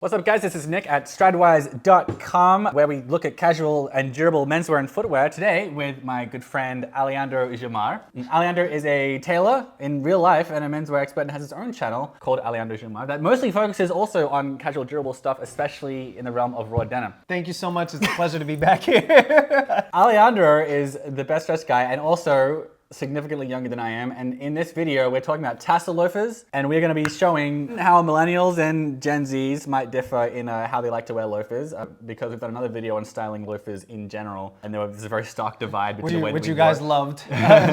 What's up, guys? This is Nick at Stridewise.com, where we look at casual and durable menswear and footwear. Today with my good friend Alejandro Jomar. Alejandro is a tailor in real life and a menswear expert and has his own channel called Alejandro Jomar that mostly focuses also on casual durable stuff, especially in the realm of raw denim. Thank you so much. It's a pleasure to be back here. Alejandro is the best dressed guy and also significantly younger than I am, and in this video we're talking about tassel loafers, and we're going to be showing how millennials and Gen Zs might differ in how they like to wear loafers, because we've done another video on styling loafers in general, and there was a very stark divide between the way which that we you guys wore. loved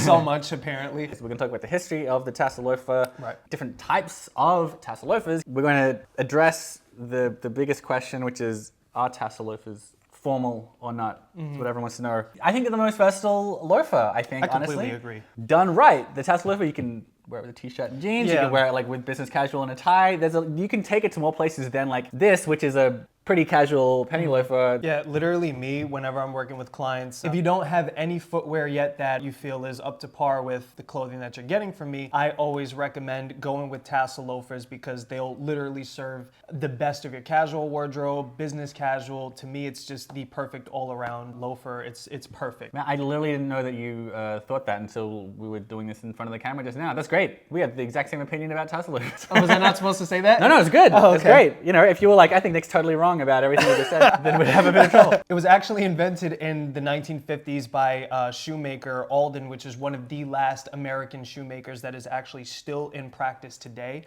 so much, apparently. So we're going to talk about the history of the tassel loafer, Right. different types of tassel loafers. We're going to address the biggest question, which is, are tassel loafers formal or not? It's what everyone wants to know. I think they're the most versatile loafer, I think, honestly. completely agree. Done right. The tassel loafer, you can wear it with a t-shirt and jeans, you Yeah. can wear it like with business casual and a tie. You can take it to more places than like this, which is a pretty casual penny loafer. Yeah, literally me, whenever I'm working with clients, if you don't have any footwear yet that you feel is up to par with the clothing that you're getting from me, I always recommend going with tassel loafers because they'll literally serve the best of your casual wardrobe, business casual. To me, it's just the perfect all-around loafer. It's perfect. Man, I literally didn't know that you thought that until we were doing this in front of the camera just now. That's great. We have the exact same opinion about tassel loafers. Oh, was I not supposed to say that? No, it's good. Oh, It's okay. great. You know, if you were like, I think Nick's totally wrong about everything you just said, then we'd have a bit of trouble. It was actually invented in the 1950s by shoemaker Alden, which is one of the last American shoemakers that is actually still in practice today,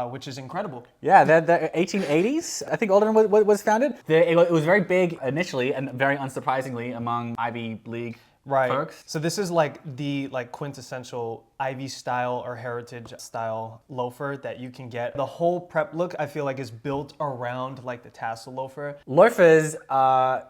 which is incredible. Yeah, the 1880s, I think Alden was founded. It was very big initially and very unsurprisingly among Ivy League folks. So this is like the quintessential Ivy style or heritage style loafer that you can get. The whole prep look, I feel like, is built around like the tassel loafer. Loafers,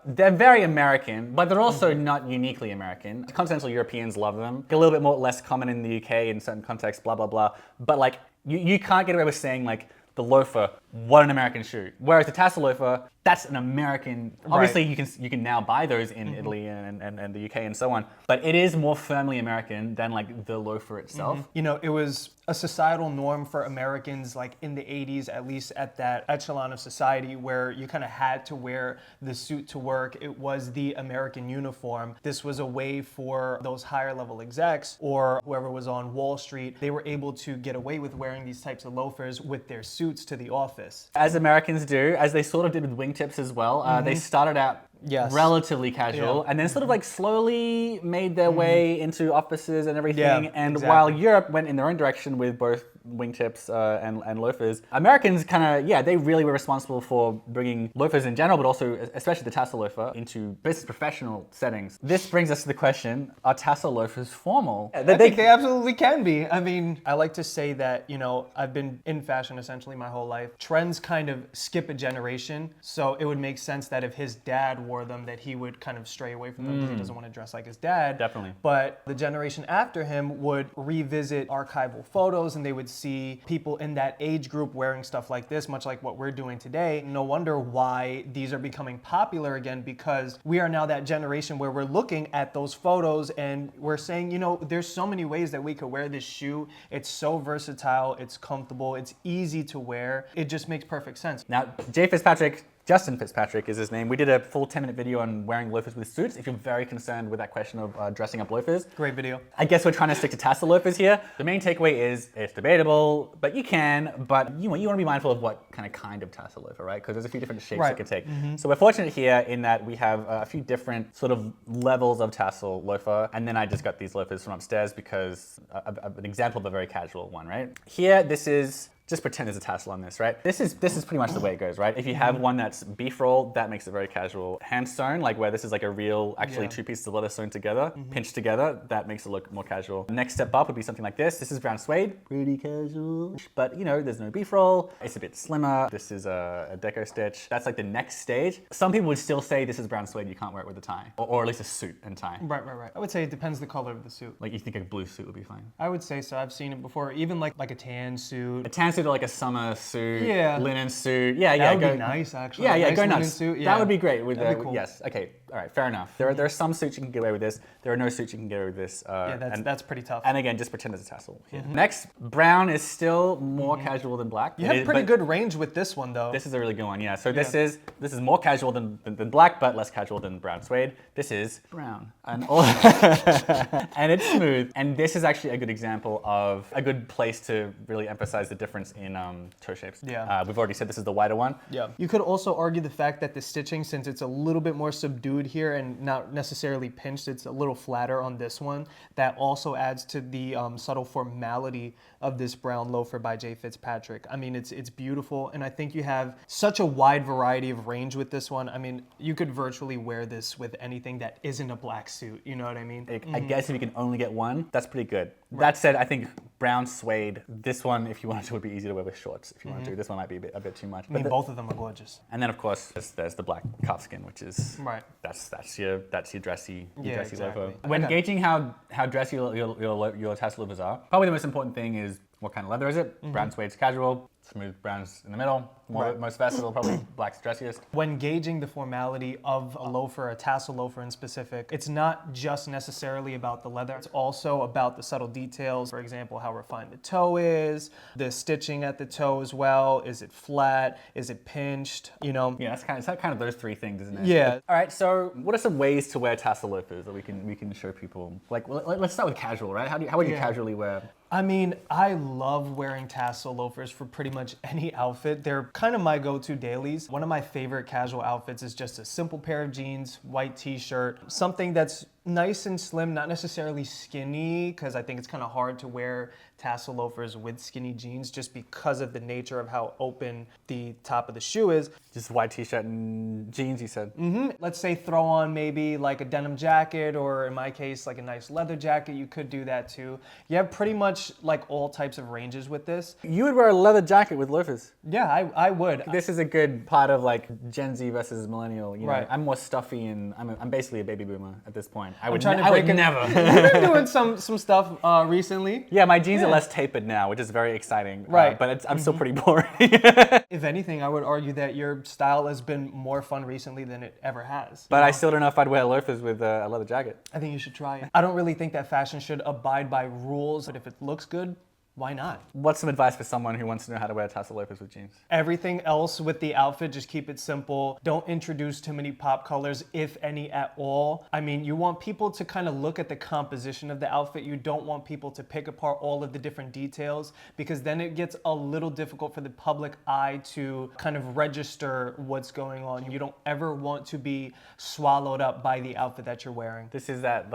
they're very American, but they're also not uniquely American. Continental Europeans love them. A little bit less common in the UK in certain contexts, blah, blah, blah. But like, you can't get away with saying like, the loafer, what an American shoe. Whereas the tassel loafer, that's an American, obviously you can now buy those in Italy and the UK and so on, but it is more firmly American than like the loafer itself. You know, it was a societal norm for Americans like in the 80s, at least at that echelon of society where you kind of had to wear the suit to work. It was the American uniform. This was a way for those higher level execs or whoever was on Wall Street, they were able to get away with wearing these types of loafers with their suits to the office. As Americans do, as they sort of did with wingtips as well, they started out relatively casual and then sort of like slowly made their way into offices and everything. And while Europe went in their own direction with both wingtips and loafers, Americans kind of, they really were responsible for bringing loafers in general, but also especially the tassel loafer into business professional settings. This brings us to the question, are tassel loafers formal? I think they absolutely can be. I mean, I like to say that, you know, I've been in fashion essentially my whole life. Trends kind of skip a generation, so it would make sense that if his dad wore them, that he would kind of stray away from them because he doesn't want to dress like his dad. Definitely. But the generation after him would revisit archival photos and they would see people in that age group wearing stuff like this, much like what we're doing today. No wonder why these are becoming popular again, because we are now that generation where we're looking at those photos and we're saying, you know, there's so many ways that we could wear this shoe. It's so versatile, it's comfortable, it's easy to wear. It just makes perfect sense. Now, J FitzPatrick, Justin FitzPatrick is his name. We did a full 10-minute video on wearing loafers with suits. If you're very concerned with that question of dressing up loafers. Great video. I guess we're trying to stick to tassel loafers here. The main takeaway is it's debatable, but you can, but you want to be mindful of what kind of tassel loafer, right? Because there's a few different shapes it can take. So we're fortunate here in that we have a few different sort of levels of tassel loafer, and then I just got these loafers from upstairs because an example of a very casual one, right? Here, this is, just pretend there's a tassel on this, right? This is pretty much the way it goes, right? If you have one that's beef roll, that makes it very casual. Hand sewn, like where this is like a real, actually two pieces of leather sewn together, pinched together, that makes it look more casual. Next step up would be something like this. This is brown suede, pretty casual, but you know, there's no beef roll. It's a bit slimmer. This is a deco stitch. That's like the next stage. Some people would still say this is brown suede, you can't wear it with a tie, or at least a suit and tie. Right. I would say it depends the color of the suit. Like you think a blue suit would be fine. I would say so. I've seen it before, even like a tan suit. A tan suit or like a summer suit, Yeah. linen suit. That would be nice, actually. Yeah, A yeah, nice go linen nuts. suit, yeah. That would be great. With That'd be cool. Yes, okay, all right, fair enough. There are some suits you can get away with this. There are no suits you can get away with this. Yeah, that's pretty tough. And again, just pretend it's a tassel here. Next, brown is still more casual than black. You have pretty good range with this one, though. This is a really good one, yeah. So this is more casual than black, but less casual than brown suede. This is brown. And it's smooth. And this is actually a good example of a good place to really emphasize the difference in toe shapes. Yeah. We've already said this is the wider one. Yeah. You could also argue the fact that the stitching, since it's a little bit more subdued here and not necessarily pinched, it's a little flatter on this one. That also adds to the subtle formality of this brown loafer by J FitzPatrick. I mean, it's beautiful, and I think you have such a wide variety of range with this one. I mean, you could virtually wear this with anything that isn't a black suit. You know what I mean? I guess if you can only get one, that's pretty good. Right. That said, I think brown suede, this one, if you wanted to, would be easy to wear with shorts. If you wanted to, this one might be a bit too much. I mean, both of them are gorgeous. And then, of course, there's the black calfskin, which is that's your dressy loafer. When gauging how dressy your tassel loafers are, probably the most important thing is what kind of leather is it? Brown suede's casual, smooth brown's in the middle, most versatile, probably black's dressiest. When gauging the formality of a loafer, a tassel loafer in specific, it's not just necessarily about the leather, it's also about the subtle details. For example, how refined the toe is, the stitching at the toe as well. Is it flat? Is it pinched? You know? Yeah, it's kind of those three things, isn't it? Yeah. All right, so what are some ways to wear tassel loafers that we can show people? Like, let's start with casual, right? How would you casually wear? I mean, I love wearing tassel loafers for pretty much any outfit. They're kind of my go-to dailies. One of my favorite casual outfits is just a simple pair of jeans, white t-shirt, something that's nice and slim, not necessarily skinny, because I think it's kind of hard to wear tassel loafers with skinny jeans just because of the nature of how open the top of the shoe is. Just white t-shirt and jeans, you said? Let's say throw on maybe like a denim jacket, or in my case, like a nice leather jacket. You could do that too. You have pretty much like all types of ranges with this. You would wear a leather jacket with loafers? Yeah, I would. This is a good part of like Gen Z versus millennial. You know, right. I'm more stuffy and I'm basically a baby boomer at this point. I would never. You've been doing some stuff recently. Yeah, my jeans are less tapered now, which is very exciting. Right. But I'm still pretty boring. If anything, I would argue that your style has been more fun recently than it ever has. But I still don't know if I'd wear loafers with a leather jacket. I think you should try it. I don't really think that fashion should abide by rules, but if it looks good, why not? What's some advice for someone who wants to know how to wear tassel loafers with jeans? Everything else with the outfit, just keep it simple. Don't introduce too many pop colors, if any at all. I mean, you want people to kind of look at the composition of the outfit. You don't want people to pick apart all of the different details, because then it gets a little difficult for the public eye to kind of register what's going on. You don't ever want to be swallowed up by the outfit that you're wearing. This is that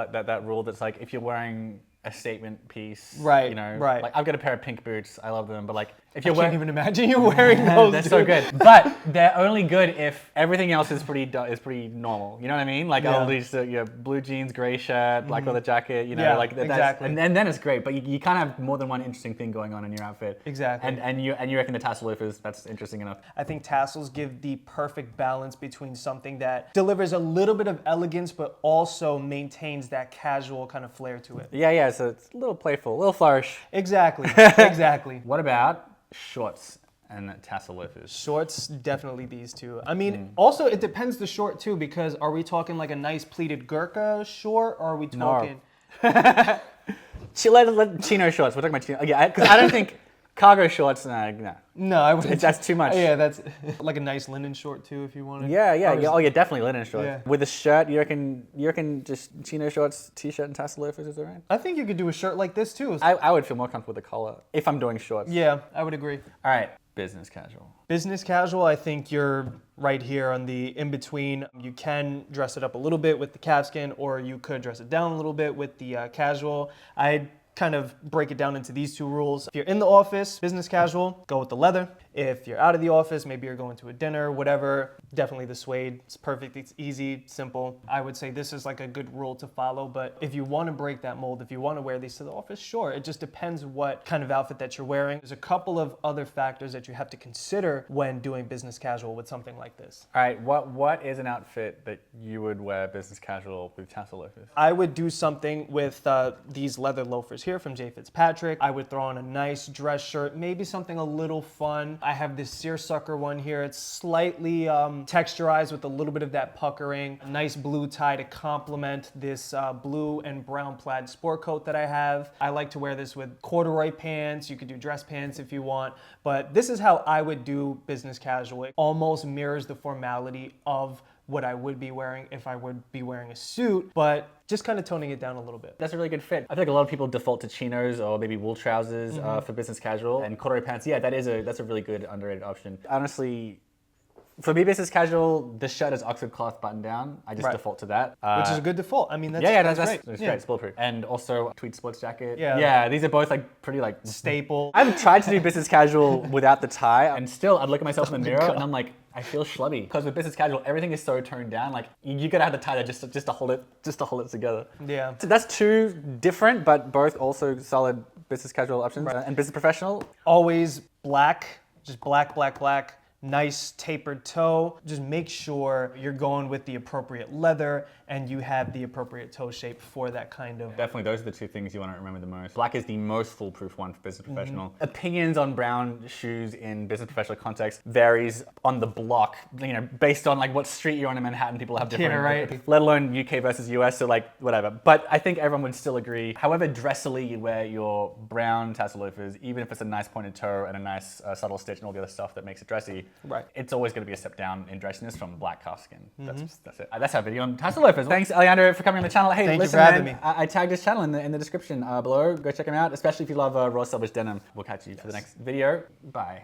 rule that's like, if you're wearing a statement piece, right? You know, right. Like I've got a pair of pink boots. I love them, but like if I can't even imagine you wearing those. They're so good, but they're only good if everything else is pretty normal. You know what I mean? Like I'll just blue jeans, gray shirt, black leather jacket. You know, like exactly. And then it's great. But you can't have more than one interesting thing going on in your outfit. Exactly. And you reckon the tassel loafers, that's interesting enough. I think tassels give the perfect balance between something that delivers a little bit of elegance, but also maintains that casual kind of flair to it. Yeah. So it's a little playful, a little flourish. Exactly. Exactly. What about shorts and tassel loafers? Shorts, definitely these two. I mean, also it depends the short too, because are we talking like a nice pleated Gurkha short, or are we talking? No. Chino shorts. We're talking about chino. Yeah, because I don't think cargo shorts. No. No, I wouldn't. That's too much. Yeah, that's like a nice linen short too, if you wanted. Yeah. Oh, yeah, definitely linen shorts. Yeah. With a shirt, you reckon just chino shorts, t-shirt, and tassel loafers is alright? I think you could do a shirt like this too. I would feel more comfortable with the collar if I'm doing shorts. Yeah, I would agree. All right, business casual. Business casual, I think you're right here on the in-between. You can dress it up a little bit with the calfskin, or you could dress it down a little bit with the casual. I'd kind of break it down into these two rules. If you're in the office, business casual, go with the leather. If you're out of the office, maybe you're going to a dinner, whatever, definitely the suede. It's perfect, it's easy, simple. I would say this is like a good rule to follow, but if you want to break that mold, if you want to wear these to the office, sure. It just depends what kind of outfit that you're wearing. There's a couple of other factors that you have to consider when doing business casual with something like this. All right, what is an outfit that you would wear business casual with Tassel Loafers? I would do something with these leather loafers here from J FitzPatrick. I would throw on a nice dress shirt, maybe something a little fun. I have this seersucker one here. It's slightly texturized with a little bit of that puckering. A nice blue tie to complement this blue and brown plaid sport coat that I have. I like to wear this with corduroy pants. You could do dress pants if you want, but this is how I would do business casual. It almost mirrors the formality of what I would be wearing if I would be wearing a suit, but just kind of toning it down a little bit. That's a really good fit. I feel like a lot of people default to chinos or maybe wool trousers for business casual, and corduroy pants. Yeah, that's a really good underrated option. Honestly, for me, business casual, this shirt is Oxford cloth button down. I just default to that. Which is a good default. I mean, that's that's great. It's bulletproof. And also tweed sports jacket. Yeah. These are both like pretty like staple. I've tried to do business casual without the tie, and still I'd look at myself in the mirror and I'm like, I feel schlubby. Because with business casual, everything is so toned down. Like you gotta have the tie there just to hold it together. Yeah. So that's two different, but both also solid business casual options. And business professional. Always black, just black, black, black. Nice tapered toe. Just make sure you're going with the appropriate leather and you have the appropriate toe shape for that kind of. Definitely, those are the two things you want to remember the most. Black is the most foolproof one for business professional. Opinions on brown shoes in business professional context varies on the block, based on like what street you're on in Manhattan. People have different, let alone UK versus US, so like whatever. But I think everyone would still agree, however dressily you wear your brown tassel loafers, even if it's a nice pointed toe and a nice subtle stitch and all the other stuff that makes it dressy, it's always going to be a step down in dressiness from black calfskin. That's it. That's our video on tassel loafers. Thanks, Alejandro, for coming on the channel. Hey, Thank listen, you for having man, me. I tagged his channel in the description below. Go check him out, especially if you love raw selvage denim. We'll catch you for the next video. Bye.